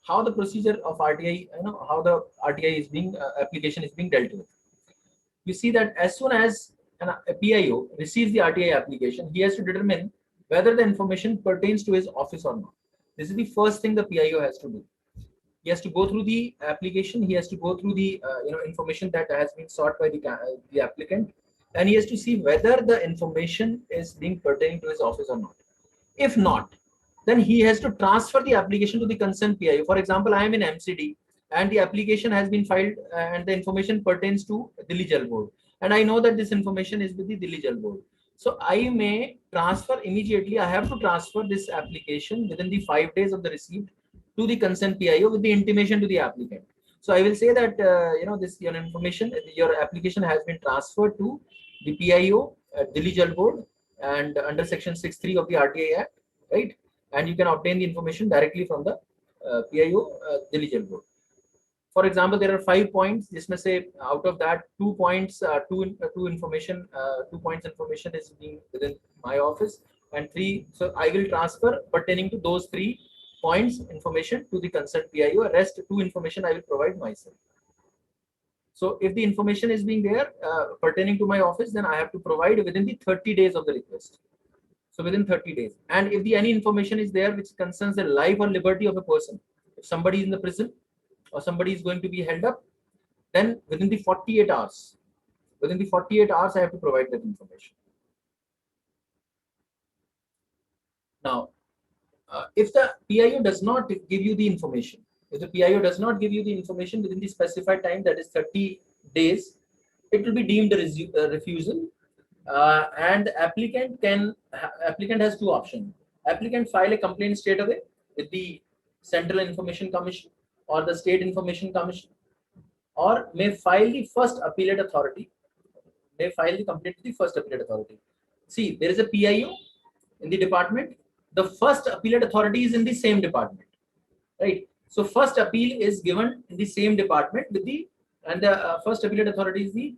how the procedure of RTI, how the RTI is being application is being dealt with. You see that as soon as a PIO receives the RTI application, he has to determine whether the information pertains to his office or not. This is the first thing the PIO has to do. He has to go through the application. He has to go through the information that has been sought by the applicant, and he has to see whether the information is being pertaining to his office or not. If not, then he has to transfer the application to the concerned PIO. For example, I am in MCD and the application has been filed and the information pertains to Delhi Jal Board, and I know that this information is with the Delhi Jal Board. So I may transfer immediately. I have to transfer this application within the 5 days of the receipt to the concerned PIO with the intimation to the applicant. So I will say that this your information, your application has been transferred to the PIO at Delhi Jal Board and under Section 6(3) of the RTI Act, right? And you can obtain the information directly from the PIO Delhi Jal Board. For example, there are 5 points. This may say out of that 2 points, two information, 2 points information is being within my office, and 3. So I will transfer pertaining to those 3 points information to the concerned PIO. Rest 2 information I will provide myself. So if the information is being there pertaining to my office, then I have to provide within the 30 days of the request. So within 30 days. And if the any information is there which concerns the life or liberty of a person, if somebody is in the prison or somebody is going to be held up, then within the 48 hours, I have to provide that information. Now, if the PIO does not give you the information, if the PIO does not give you the information within the specified time, that is 30 days, it will be deemed a refusal. And applicant has 2 options. Applicant file a complaint straight away with the Central Information Commission or the State Information Commission, or may file the first appellate authority. May file the complaint to the first appellate authority. See, there is a PIO in the department. The first appellate authority is in the same department, right? So first appeal is given in the same department with the, and the first appellate authority is the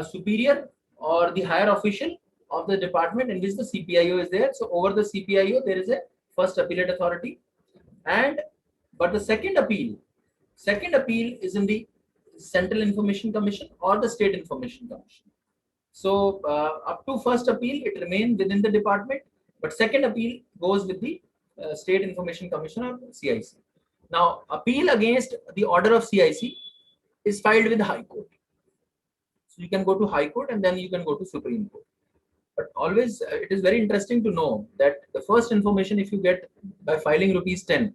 superior or the higher official of the department in which the CPIO is there. So over the CPIO there is a first appellate authority, and but the second appeal is in the Central Information Commission or the State Information Commission. So up to first appeal it remains within the department, but second appeal goes with the State Information Commission or CIC. Now, appeal against the order of CIC is filed with the High Court. So you can go to High Court and then you can go to Supreme Court. But always, it is very interesting to know that the first information, if you get by filing ₹10,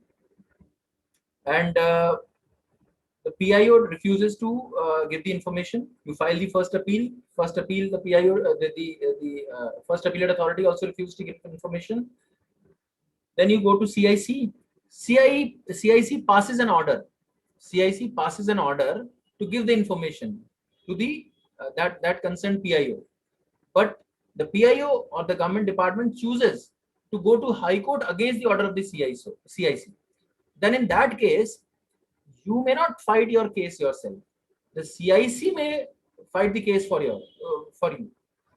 and the PIO refuses to give the information, you file the first appeal. First appeal, the PIO, the first appellate authority also refuses to give information. Then you go to CIC. CIC passes an order. CIC passes an order to give the information to the that concerned PIO. But the PIO or the government department chooses to go to High Court against the order of the CIC. Then in that case, you may not fight your case yourself. The CIC may fight the case for you.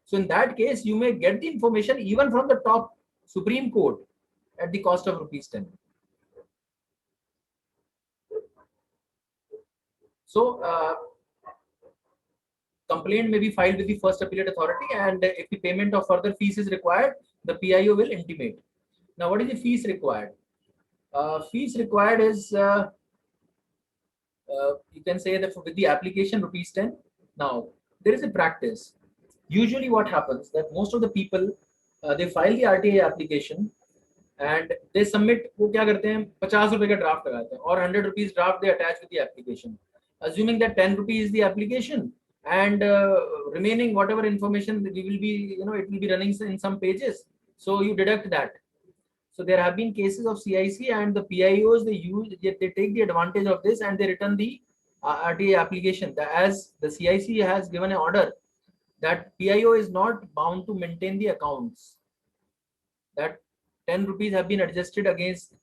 So in that case, you may get the information even from the top Supreme Court at the cost of ₹10. So complaint may be filed with the first appellate authority, and if the payment of further fees is required, the PIO will intimate. Now, what is the fees required? Fees required is you can say that with the application ₹10. Now, there is a practice. Usually, what happens that most of the people they file the RTI application and they submit. वो क्या करते हैं, ₹50 का draft लगाते हैं, or ₹100 draft they attach with the application, assuming that ₹10 is the application, and remaining whatever information we will be, it will be running in some pages. So you deduct that. So there have been cases of CIC and the PIOs, they take the advantage of this and they return the RTA application. As the CIC has given an order that PIO is not bound to maintain the accounts, that ₹10 have been adjusted against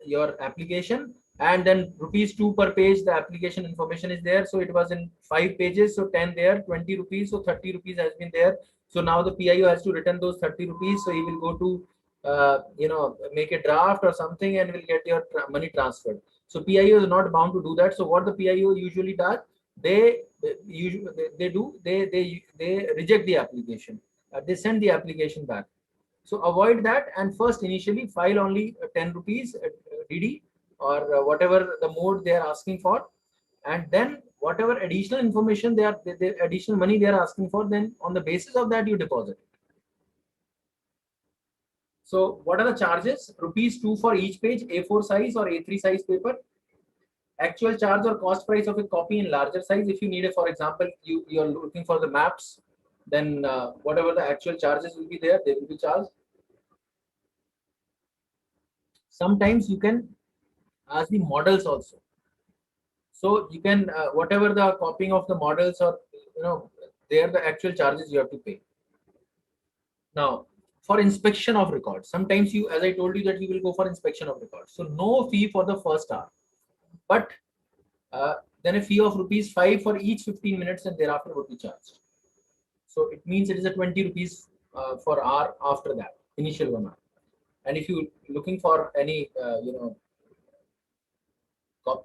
your application, and then ₹2 per page the application information is there. So it was in 5 pages, so 10 there, ₹20, so ₹30 has been there. So now the PIO has to return those ₹30. So he will go to make a draft or something and will get your money transferred. So PIO is not bound to do that. So what the PIO usually does, they reject the application. They send the application back. So avoid that, and first initially file only 10 rupees DD or whatever the mode they are asking for, and then whatever additional information the additional money they are asking for, then on the basis of that you deposit. So what are the charges? Rupees 2 for each page, A4 size or A3 size paper. Actual charge or cost price of a copy in larger size. If you need a, for example, you're looking for the maps, then whatever the actual charges will be there, they will be charged. Sometimes you can ask the models also. So you can whatever the copying of the models, or they are the actual charges you have to pay. Now, for inspection of records, sometimes you, as I told you, that you will go for inspection of records. So no fee for the first hour, but then a fee of rupees 5 for each 15 minutes, and thereafter would be charged. So it means it is a 20 rupees for hour after that initial 1 hour. And if you looking for any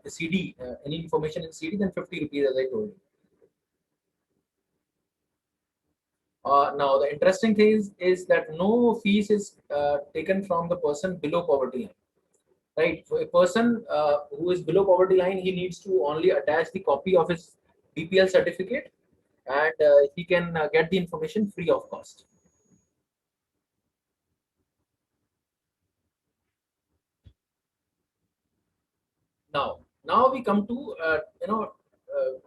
CD, any information in CD, then 50 rupees, as I told you. Now, the interesting thing is that no fees is taken from the person below poverty line. Right? So a person who is below poverty line, he needs to only attach the copy of his BPL certificate, and he can get the information free of cost. Now we come to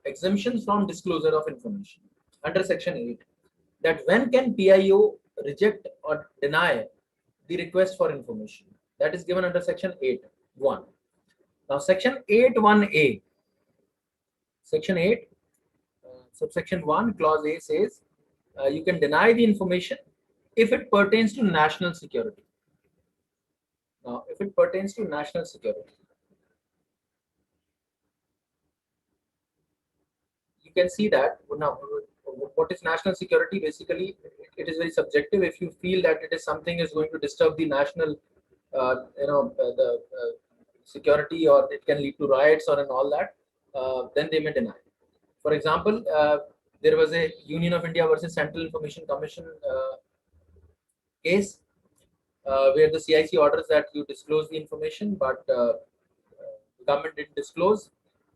exemptions from disclosure of information under Section 8. That when can PIO reject or deny the request for information? That is given under Section 8(1). Now, Section 8(1)(a), Section 8, subsection 1, clause A says you can deny the information if it pertains to national security. Now, if it pertains to national security, you can see that now what is national security. Basically, it is very subjective. If you feel that it is something is going to disturb the national the security, or it can lead to riots or and all that, then they may deny. For example, there was a Union of India versus Central Information Commission case where the CIC orders that you disclose the information, but the government didn't disclose.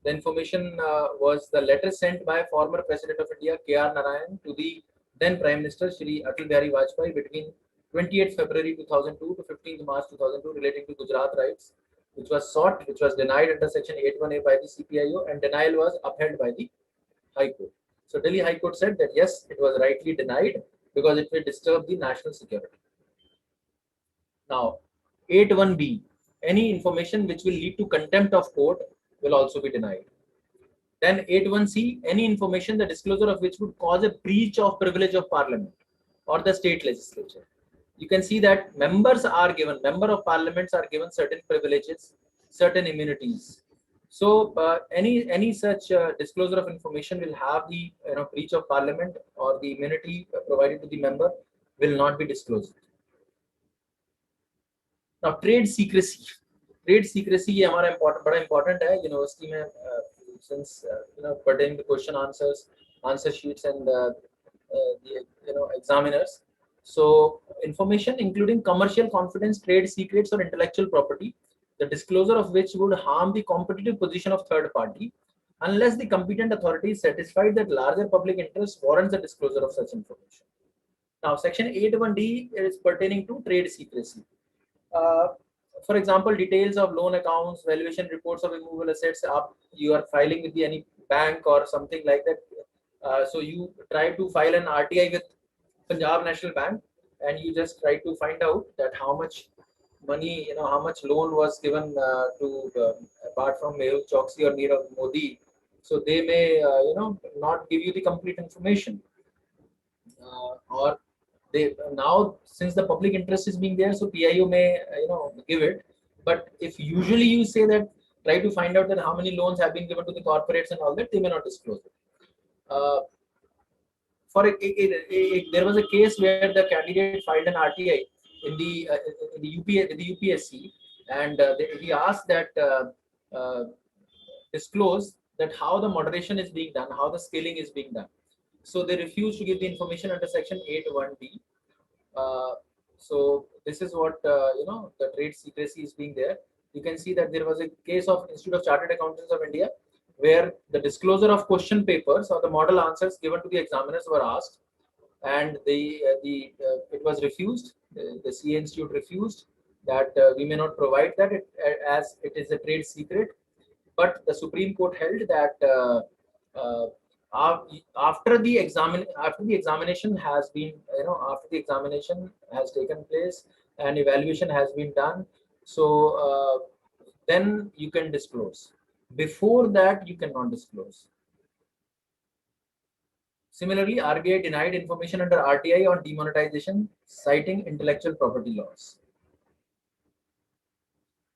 The information was the letter sent by former President of India, K.R. Narayan, to the then Prime Minister, Shri Atal Bihari Vajpayee, between 28th February 2002 to 15th March 2002, relating to Gujarat rights, which was sought, which was denied under Section 8(1)(a) by the CPIO, and denial was upheld by the High Court. So Delhi High Court said that yes, it was rightly denied because it will disturb the national security. Now, 8(1)(b), any information which will lead to contempt of court will also be denied. Then 8(1)(c), any information the disclosure of which would cause a breach of privilege of parliament or the state legislature. You can see that member of parliaments are given certain privileges, certain immunities. So any such disclosure of information will have the breach of parliament, or the immunity provided to the member will not be disclosed. Now, trade secrecy. Trade secrecy ये हमारा बड़ा important है university में, since pertaining to question answer sheets and the examiners. So information including commercial confidence, trade secrets, or intellectual property, the disclosure of which would harm the competitive position of third party, unless the competent authority is satisfied that larger public interest warrants the disclosure of such information. Now, Section 8(1)(d) is pertaining to trade secrecy. For example, details of loan accounts, valuation reports of immovable assets, you are filing with any bank or something like that. So you try to file an RTI with Punjab National Bank, and you just try to find out that how much money, how much loan was given to apart from Mehul Choksi or Nirav Modi. So they may not give you the complete information, or they now, since the public interest is being there, so PIO may give it. But if usually you say that try to find out that how many loans have been given to the corporates and all that, they may not disclose it. There was a case where the candidate filed an RTI the UPSC, and he asked that disclose that how the moderation is being done, how the scaling is being done. So they refused to give the information under section 8(1)(d). So this is what the trade secrecy is being there. You can see that there was a case of Institute of Chartered Accountants of India where the disclosure of question papers or the model answers given to the examiners were asked, and it was refused. The CA Institute refused that we may not provide that as it is a trade secret. But the Supreme Court held that after the examination has been, after the examination has taken place and evaluation has been done, so then you can disclose. Before that, you cannot disclose. Similarly, RBI denied information under RTI on demonetization, citing intellectual property laws.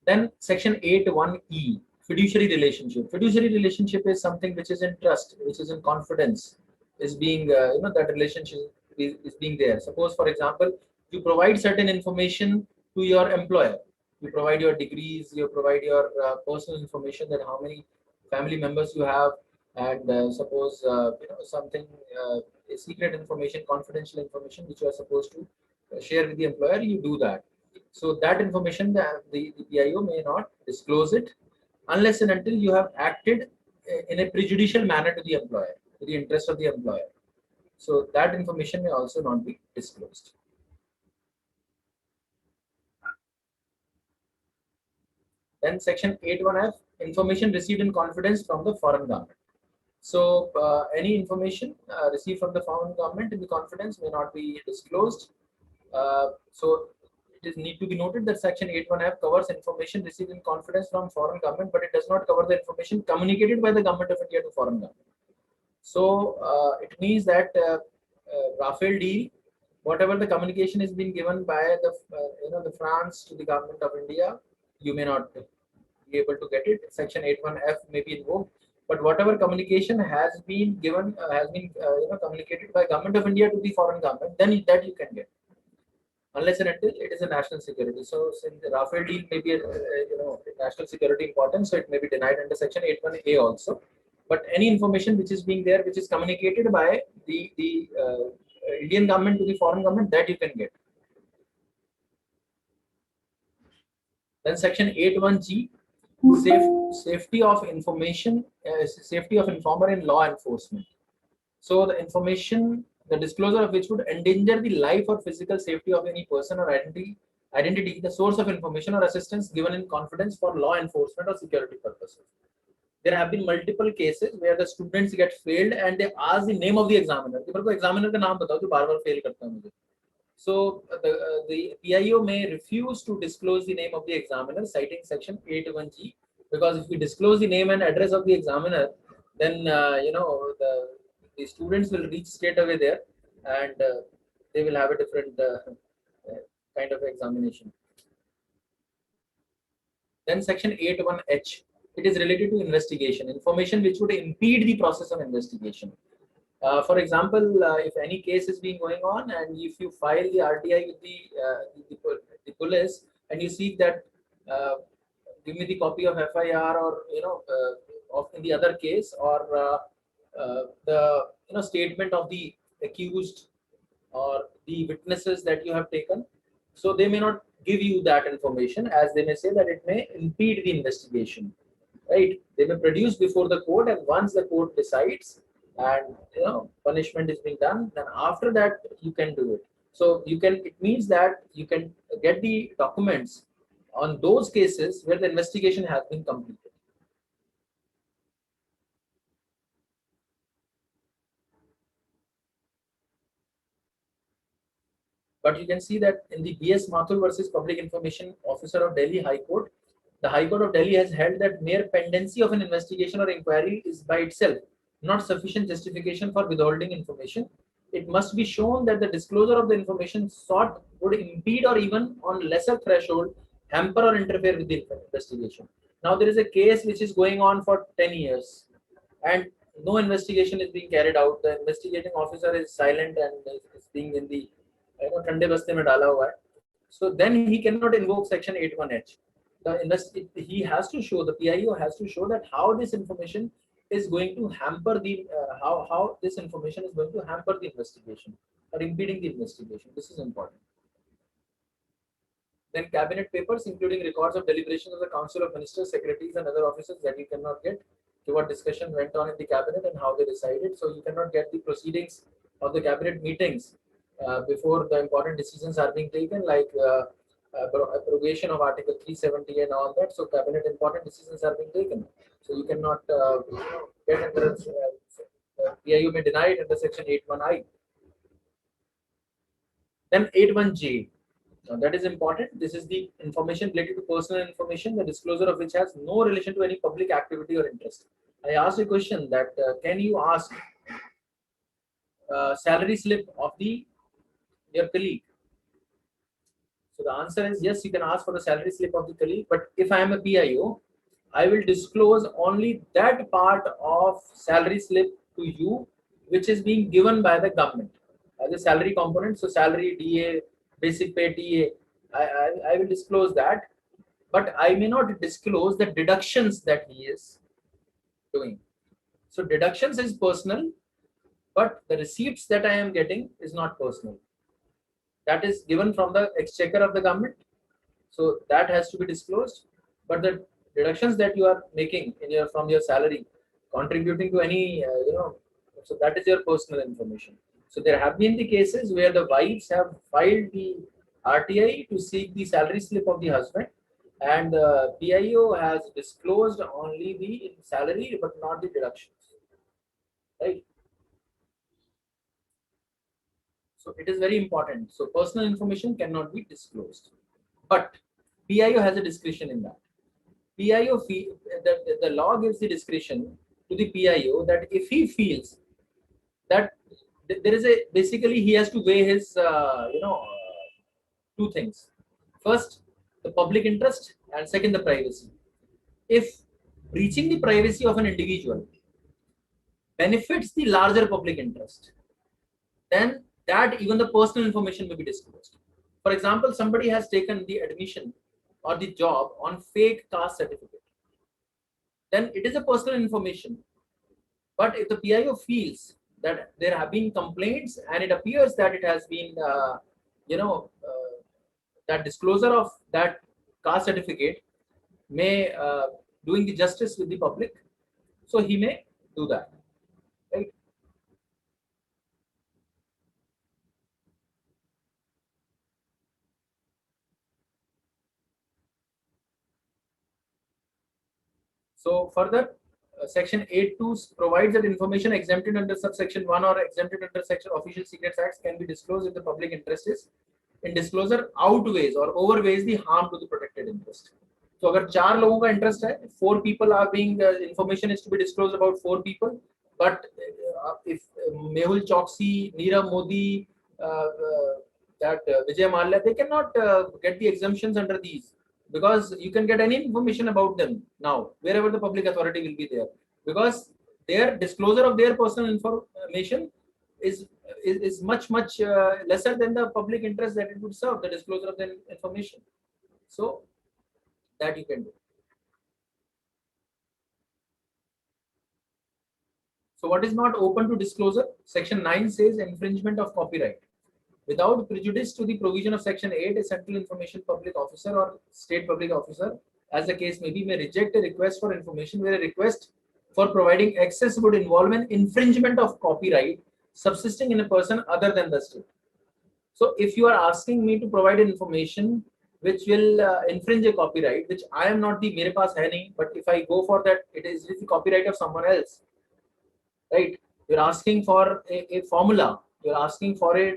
Then section 8(1)(e), fiduciary relationship. Fiduciary relationship is something which is in trust, which is in confidence, is being, that relationship is being there. Suppose, for example, you provide certain information to your employer. You provide your degrees, you provide your personal information, that how many family members you have, and suppose, something, secret information, confidential information, which you are supposed to share with the employer, you do that. So that information, the PIO may not disclose it unless and until you have acted in a prejudicial manner to the employer, to the interest of the employer. So that information may also not be disclosed. Then section 8(1)(f), information received in confidence from the foreign government. So any information received from the foreign government in the confidence may not be disclosed. So it is need to be noted that section 8(1)(f) covers information received in confidence from foreign government, but it does not cover the information communicated by the government of India to foreign government. So it means that Rafale deal, whatever the communication is being given by the France to the government of India, you may not be able to get it. Section 8(1)(f) may be invoked, but whatever communication has been given, communicated by government of India to the foreign government, then that you can get, unless and until it is a national security. So since the Rafale deal may be a national security importance, so it may be denied under section 8(1)(a) also. But any information which is being there, which is communicated by the Indian government to the foreign government, that you can get. Then section 8(1)(g), safety of information, safety of informer in law enforcement. So the information, the disclosure of which would endanger the life or physical safety of any person or identity, the source of information or assistance given in confidence for law enforcement or security purposes. There have been multiple cases where the students get failed and they ask the name of the examiner. Examiner का नाम बताओ जो बार-बार fail करता है मुझे. So the PIO may refuse to disclose the name of the examiner, citing section 8(1)(g), because if we disclose the name and address of the examiner, then the students will reach straight away there, and they will have a different kind of examination. Then section 8(1)(h), it is related to investigation, information which would impede the process of investigation. For example, if any case is being going on, and if you file the RTI with the police, and you seek that give me the copy of FIR, or of in the other case, or the statement of the accused or the witnesses that you have taken, so they may not give you that information, as they may say that it may impede the investigation, right? They may produce before the court, and once the court decides and punishment is being done, then after that you can do it. So it means that you can get the documents on those cases where the investigation has been completed. But you can see that in the BS Mathur versus Public Information Officer of Delhi High Court, the High Court of Delhi has held that mere pendency of an investigation or inquiry is by itself not sufficient justification for withholding information. It must be shown that the disclosure of the information sought would impede, or even on lesser threshold, hamper or interfere with the investigation. Now there is a case which is going on for 10 years and no investigation is being carried out. The investigating officer is silent and is being in the ठंडे बस्ते में डाला हुआ है. So then he cannot invoke section 81H. He has to show, the PIO has to show that how this information is going to hamper the how this information is going to hamper the investigation or impeding the investigation. This is important. Then cabinet papers, including records of deliberations of the Council of Ministers, Secretaries, and other officers that you cannot get, to what discussion went on in the cabinet and how they decided. So you cannot get the proceedings of the cabinet meetings before the important decisions are being taken, like abrogation of Article 370 and all that. So cabinet important decisions are being taken. So you cannot get under PIU may deny it under section 81I. Then 81J. Now that is important. This is the information related to personal information, the disclosure of which has no relation to any public activity or interest. I asked a question that can you ask salary slip of your colleague? So the answer is yes, you can ask for the salary slip of the colleague. But if I am a PIO, I will disclose only that part of salary slip to you which is being given by the government as a salary component. So salary, DA, basic pay, TA, I will disclose that, but I may not disclose the deductions that he is doing. So deductions is personal, but the receipts that I am getting is not personal. That is given from the exchequer of the government. So that has to be disclosed. But the deductions that you are making from your salary, contributing to any, so that is your personal information. So there have been the cases where the wives have filed the RTI to seek the salary slip of the husband, and the PIO has disclosed only the salary but not the deductions. Right. So it is very important. So personal information cannot be disclosed, but PIO has a discretion in that. PIO the law gives the discretion to the PIO that if he feels that there is a basically he has to weigh his two things. First, the public interest, and second, the privacy. If breaching the privacy of an individual benefits the larger public interest, then that even the personal information may be disclosed. For example, somebody has taken the admission or the job on fake caste certificate, then it is a personal information. But if the PIO feels that there have been complaints and it appears that it has been, that disclosure of that caste certificate may doing the justice with the public, so he may do that, right? So further, section 8.2 provides that information exempted under subsection 1 or exempted under section Official Secrets Acts can be disclosed if the public interest is in disclosure outweighs or overweighs the harm to the protected interest. So अगर चार लोगों का interest है, 4 people are being information is to be disclosed about 4 people, but if Mehul Choksi, Neerav Modi, Vijay Mallya, they cannot get the exemptions under these, because you can get any information about them now wherever the public authority will be there, because their disclosure of their personal information is much lesser than the public interest that it would serve, the disclosure of the information. So that you can do. So what is not open to disclosure? Section 9 says infringement of copyright. Without prejudice to the provision of section 8, a central information public officer or state public officer, as the case may be, may reject a request for information where a request for providing access would involve an infringement of copyright subsisting in a person other than the state. So if you are asking me to provide information which will infringe a copyright, which I am not the mere paas hai nahi, but if I go for that, it is the copyright of someone else, right? You're asking for a formula, you're asking for a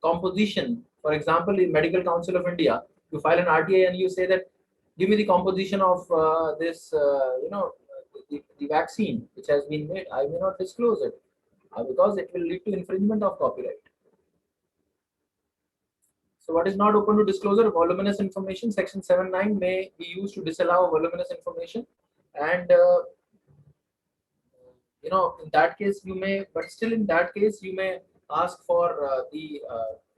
composition. For example, in Medical Council of India, you file an RTI and you say that give me the composition of this, the vaccine which has been made. I may not disclose it because it will lead to infringement of copyright. So what is not open to disclosure? Voluminous information. Section 7.9 may be used to disallow voluminous information, and in that case you may, but still in that case you may ask for the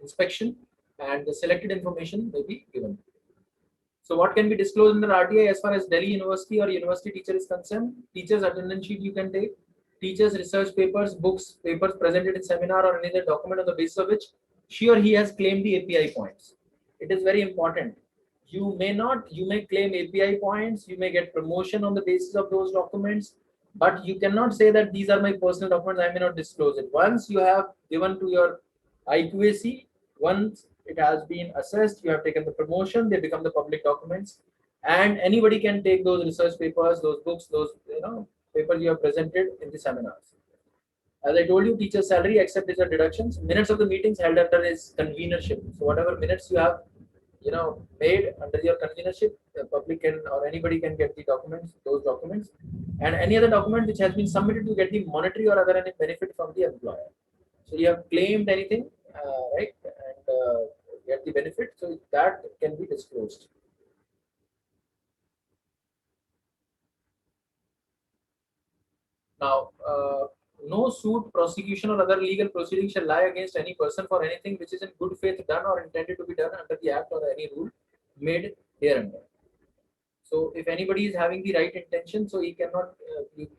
inspection and the selected information may be given. So what can be disclosed under RTI as far as Delhi University or university teacher is concerned? Teacher's attendance sheet you can take, teacher's research papers, books, papers presented in seminar or any other document on the basis of which she or he has claimed the API points. It is very important. You may not, you may claim API points, you may get promotion on the basis of those documents, but you cannot say that these are my personal documents, I may not disclose it. Once you have given to your IQAC, once it has been assessed, you have taken the promotion, they become the public documents, and anybody can take those research papers, those books, those papers you have presented in the seminars. As I told you, teacher salary except these are deductions. Minutes of the meetings held under his convenership. So whatever minutes you have, made under your convenership, the public can or anybody can get the documents, those documents, and any other document which has been submitted to get the monetary or other any benefit from the employer. So you have claimed anything, right, and get the benefit. So that can be disclosed. Now, no suit, prosecution, or other legal proceeding shall lie against any person for anything which is in good faith done or intended to be done under the act or any rule made hereunder. So, if anybody is having the right intention, so he cannot, the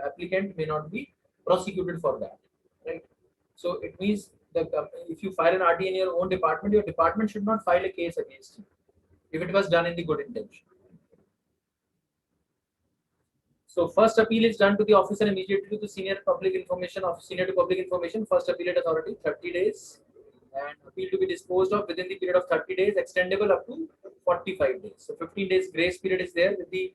applicant may not be prosecuted for that, right? So, it means that if you file an RT in your own department, your department should not file a case against you if it was done in the good intention. So first appeal is done to the officer immediately to the senior public information of senior to public information, first appellate authority, 30 days, and appeal to be disposed of within the period of 30 days, extendable up to 45 days. So 15 days grace period is there with the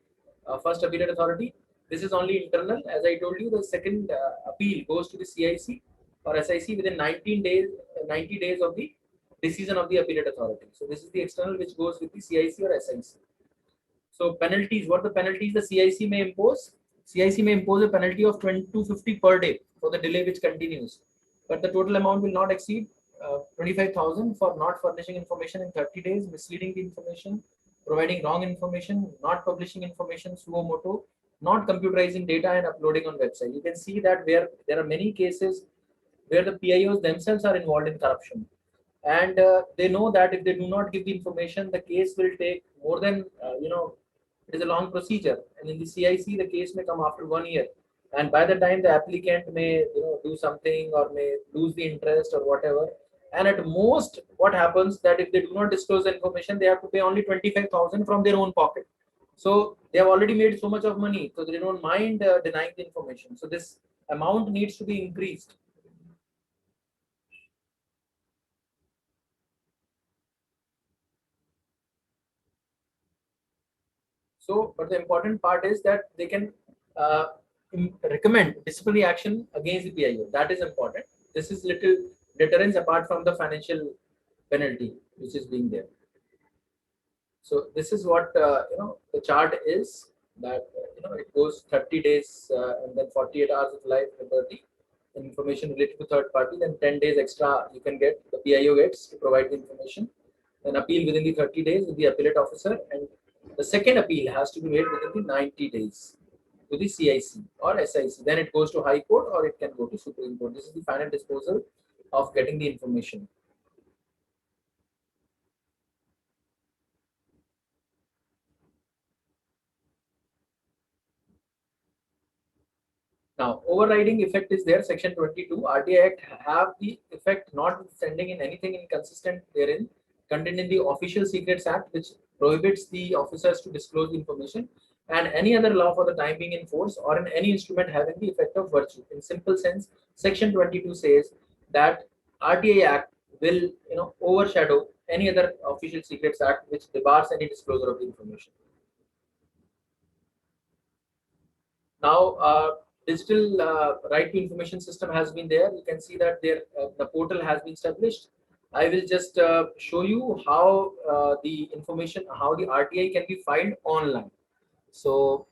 first appellate authority. This is only internal. As I told you, the second appeal goes to the CIC or SIC within 19 days, 90 days of the decision of the appellate authority. So this is the external which goes with the CIC or SIC. So penalties, what the penalties the CIC may impose? CIC may impose a penalty of 250 per day for the delay which continues, but the total amount will not exceed 25,000 for not furnishing information in 30 days, misleading the information, providing wrong information, not publishing information suo moto, not computerizing data and uploading on website. You can see that where there are many cases where the PIOs themselves are involved in corruption, and they know that if they do not give the information, the case will take more than it is a long procedure, and in the CIC the case may come after 1 year, and by the time the applicant may do something or may lose the interest or whatever, and at most what happens that if they do not disclose the information, they have to pay only 25,000 from their own pocket. So they have already made so much of money, so they don't mind denying the information. So this amount needs to be increased. So, but the important part is that they can recommend disciplinary action against the PIO. That is important. This is little deterrence apart from the financial penalty which is being there. So this is what the chart is, that it goes 30 days and then 48 hours of life liberty information related to third party, then 10 days extra you can get, the PIO gets to provide the information, then appeal within the 30 days with the appellate officer, and the second appeal has to be made within the 90 days to the CIC or SIC. Then it goes to High Court or it can go to Supreme Court. This is the final disposal of getting the information. Now, overriding effect is there. Section 22 RTI Act have the effect notwithstanding in anything inconsistent therein contained in the Official Secrets Act, which prohibits the officers to disclose the information, and any other law for the time being in force or in any instrument having the effect of virtue. In simple sense, Section 22 says that RTI Act will overshadow any other Official Secrets Act which debars any disclosure of the information. Now, digital right to information system has been there. You can see that there the portal has been established. I will just show you how the information, how the RTI can be filed online. So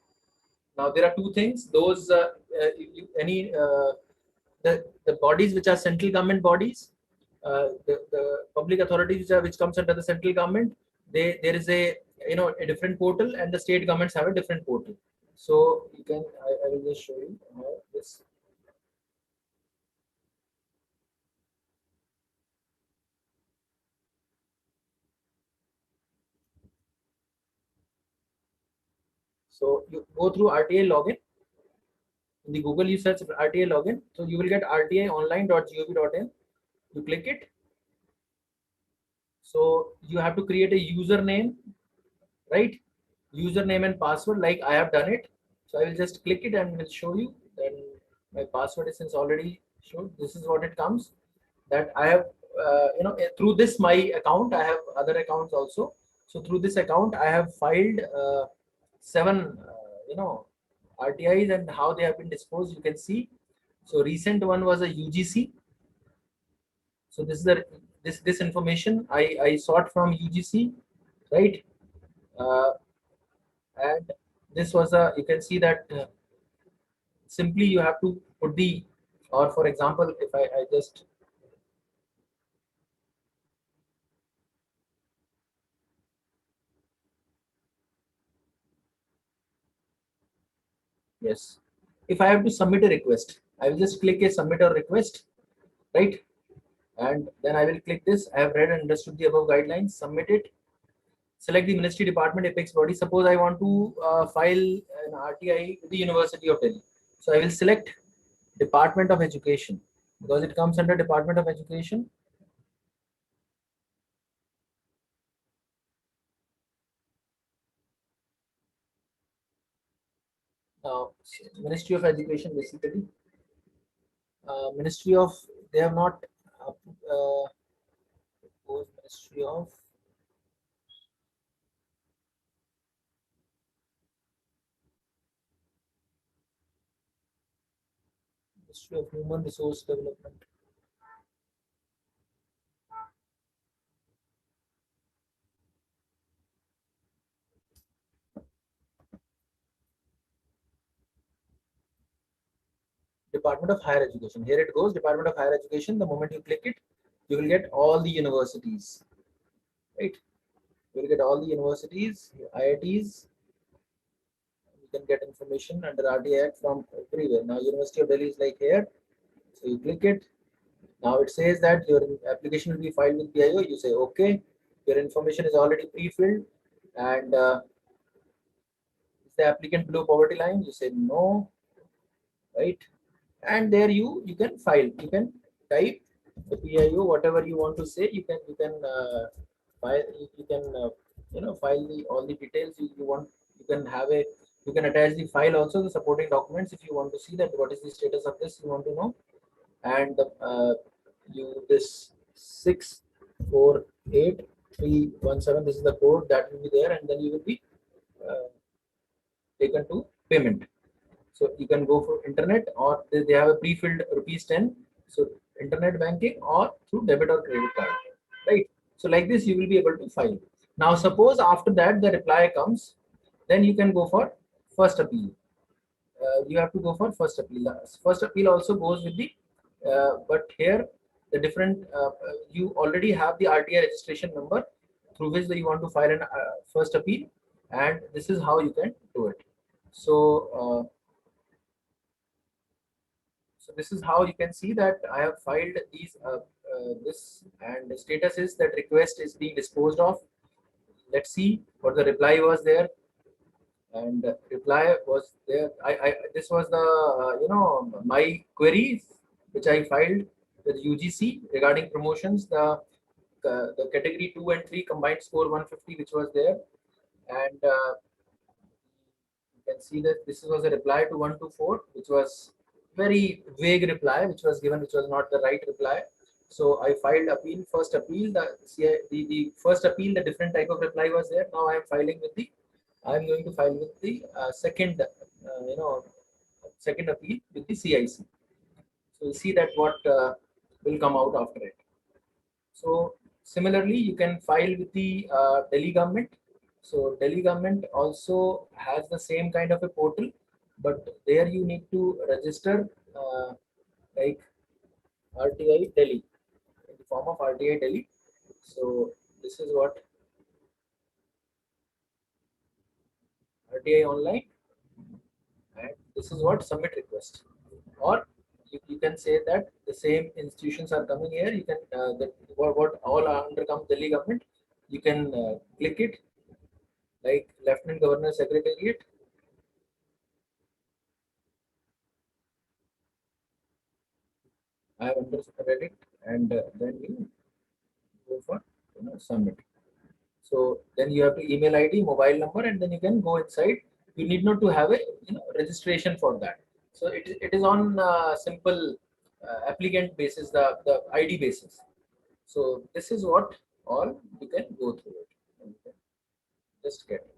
now there are two things. Those any the bodies which are central government bodies, the public authorities which comes under the central government, there is a a different portal, and the state governments have a different portal. So you can, I will just show you how this. So you go through RTI login. In the Google, you search RTI login. So you will get rtionline.gov.in. You click it. So you have to create a username, right? Username and password, like I have done it. So I will just click it and will show you. Then my password is since already shown. This is what it comes. That I have, through this my account, I have other accounts also. So through this account, I have filed 7, RTIs, and how they have been disposed. You can see. So recent one was a UGC. So this is the this information I sought from UGC, right? Uh, and this was a, you can see that simply you have to put the, or for example, if I just, yes, if I have to submit a request, I will just click a submit or request, right? And then I will click this. I have read and understood the above guidelines, submit it, select the ministry, department, apex body. Suppose I want to file an RTI with the University of Delhi. So I will select Department of Education, because it comes under Department of Education. Now, Ministry of Education, basically, Ministry of, they have not Ministry of, Ministry of Human Resource Development. Department of Higher Education. Here it goes, Department of Higher Education. The moment you click it, you will get all the universities, right? You will get all the universities, IITs. You can get information under RTI Act from everywhere. Now, University of Delhi is like here. So you click it. Now it says that your application will be filed with PIO. You say okay. Your information is already pre-filled, and is the applicant below poverty line? You say no, right? And there you can file. You can type the PIO, whatever you want to say. File. You can file the all the details you want. You can have a, you can attach the file also, the supporting documents, if you want to see that what is the status of this, you want to know. And you this 648317, this is the code that will be there, and then you will be uh, taken to payment. So you can go for internet, or they have a pre-filled rupees 10. So internet banking or through debit or credit card, right? So like this, you will be able to file. Now, suppose after that the reply comes, then you can go for first appeal. You have to go for first appeal. First appeal also goes with the, but here the different, you already have the RTI registration number through which you want to file an first appeal, and this is how you can do it. So so this is how you can see that I have filed these this, and the status is that request is being disposed of. Let's see what the reply was there. And reply was there. I this was the my queries which I filed with UGC regarding promotions. The category 2 and 3 combined score 150, which was there, and you can see that this was a reply to 124, which was very vague reply, which was given, which was not the right reply. So I filed appeal, first appeal. The first appeal, the different type of reply was there. Now I am filing with the, I am going to file with the second appeal with the CIC. So we'll see that what will come out after it. So similarly, you can file with the Delhi government. So Delhi government also has the same kind of a portal, but there you need to register like RTI Delhi, in the form of RTI Delhi. So this is what RTI online, and this is what submit request. Or you can say that the same institutions are coming here. You can what all are under Delhi government. You can click it, like Lieutenant Governor Secretariat. I have understood it, and then you go for submit. So then you have to email ID, mobile number, and then you can go inside. You need not to have a registration for that. So it is on simple applicant basis, the ID basis. So this is what all you can go through it. And you can just get it.